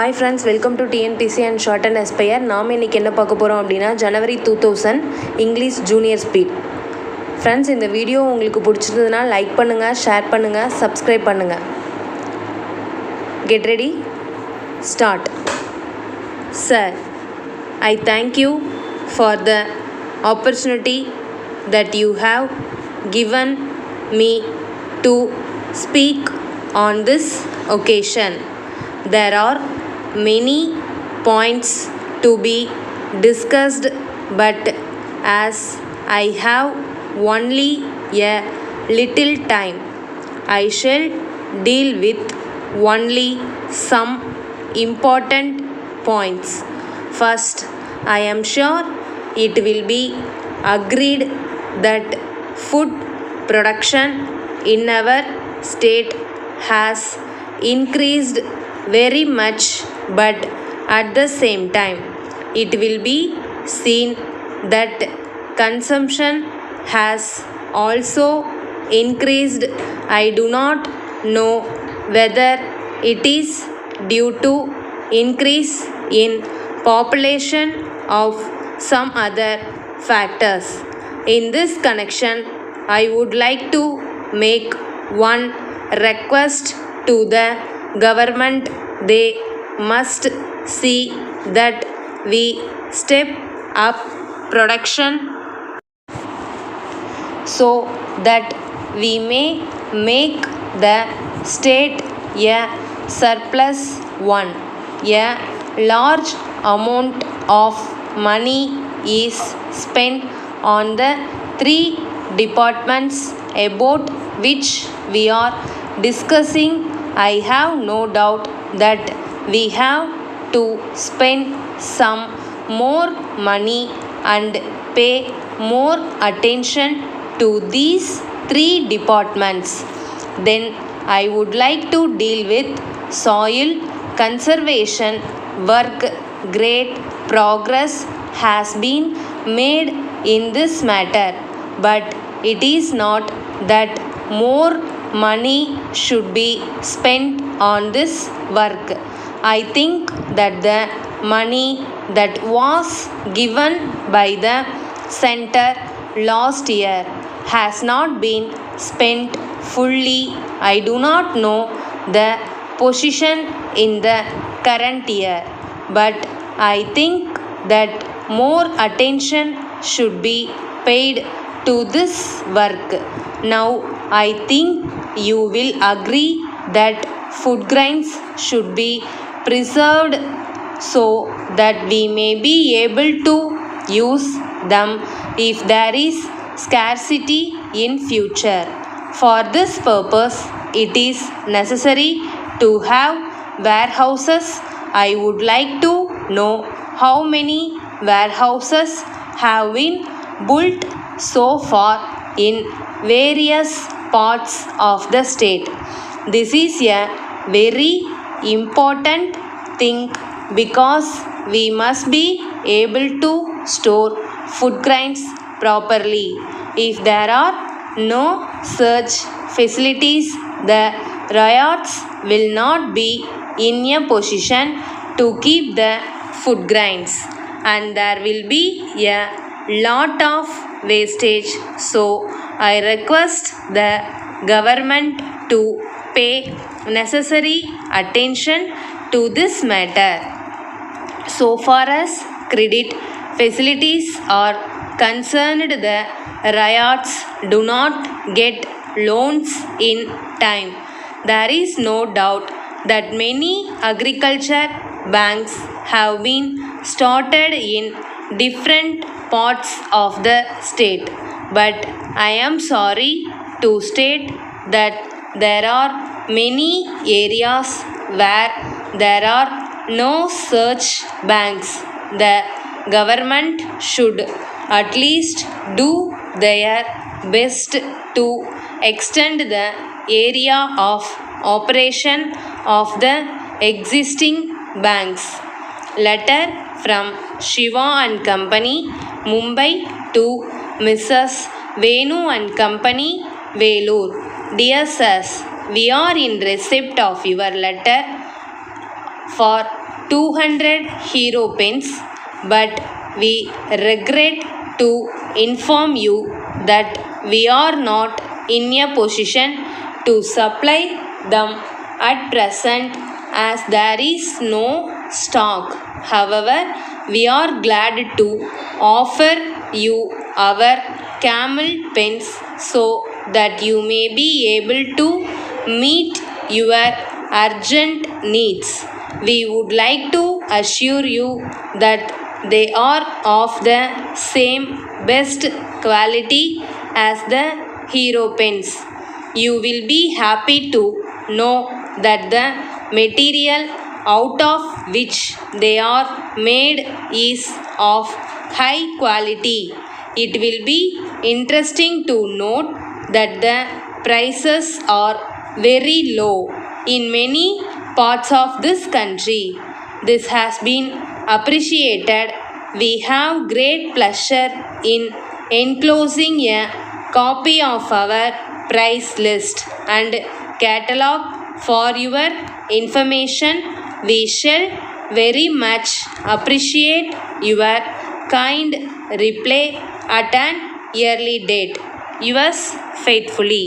Hi friends, welcome to TNPC and Short and Aspire. நாம் இன்னைக்கு என்ன பார்க்க போகிறோம் அப்படின்னா ஜனவரி 2000 இங்கிலீஷ் ஜூனியர் ஸ்பீட். ஃப்ரெண்ட்ஸ், இந்த வீடியோ உங்களுக்கு பிடிச்சிருந்ததுன்னா லைக் பண்ணுங்கள், ஷேர் பண்ணுங்கள், சப்ஸ்கிரைப் பண்ணுங்கள். Get ready, start. Sir, I thank you for the opportunity that you have given me to speak on this occasion. There are many points to be discussed, but as I have only a little time, I shall deal with only some important points. First, I am sure it will be agreed that food production in our state has increased very much, but at the same time it will be seen that consumption has also increased. I do not know whether it is due to increase in population of some other factors. In this connection, I would like to make one request to the government. They must see that we step up production so that we may make the state a surplus one. A large amount of money is spent on the three departments about which we are discussing. I have no doubt that we have to spend some more money and pay more attention to these three departments. Then I would like to deal with soil conservation work. Great progress has been made in this matter, but it is not that more money should be spent on this work. I think that the money that was given by the center last year has not been spent fully. I do not know the position in the current year, but I think that more attention should be paid to this work. Now I think you will agree that food grains should be preserved so that we may be able to use them if there is scarcity in future. For this purpose, it is necessary to have warehouses. I would like to know how many warehouses have been built so far in various parts of the state. This is a very important thing because we must be able to store food grains properly. If there are no such facilities, the riots will not be in a position to keep the food grains, and there will be a lot of wastage. So I request the government to pay necessary attention to this matter. So far as credit facilities are concerned, the riots do not get loans in time. There is no doubt that many agriculture banks have been started in different parts of the state, but I am sorry to state that there are many areas where there are no such banks. The government should at least do their best to extend the area of operation of the existing banks. Letter from Shiva and Company, Mumbai, to Mrs. Venu and Company, Velur. Dear sirs, we are in receipt of your letter for 200 hero pens, but we regret to inform you that we are not in a position to supply them at present as there is no stock. However, we are glad to offer you our camel pens so that you may be able to meet your urgent needs. We would like to assure you that they are of the same best quality as the hero pens. You will be happy to know that the material out of which they are made is of high quality. It will be interesting to note that the prices are very low in many parts of this country. This has been appreciated. We have great pleasure in enclosing a copy of our price list and catalog for your information. We shall very much appreciate your kind reply at an early date. Yours faithfully.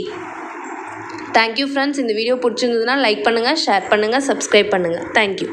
Thank you friends. இந்த video பிடிச்சிருந்ததுன்னா like பண்ணுங்கள், share பண்ணுங்கள், subscribe பண்ணுங்கள். Thank you.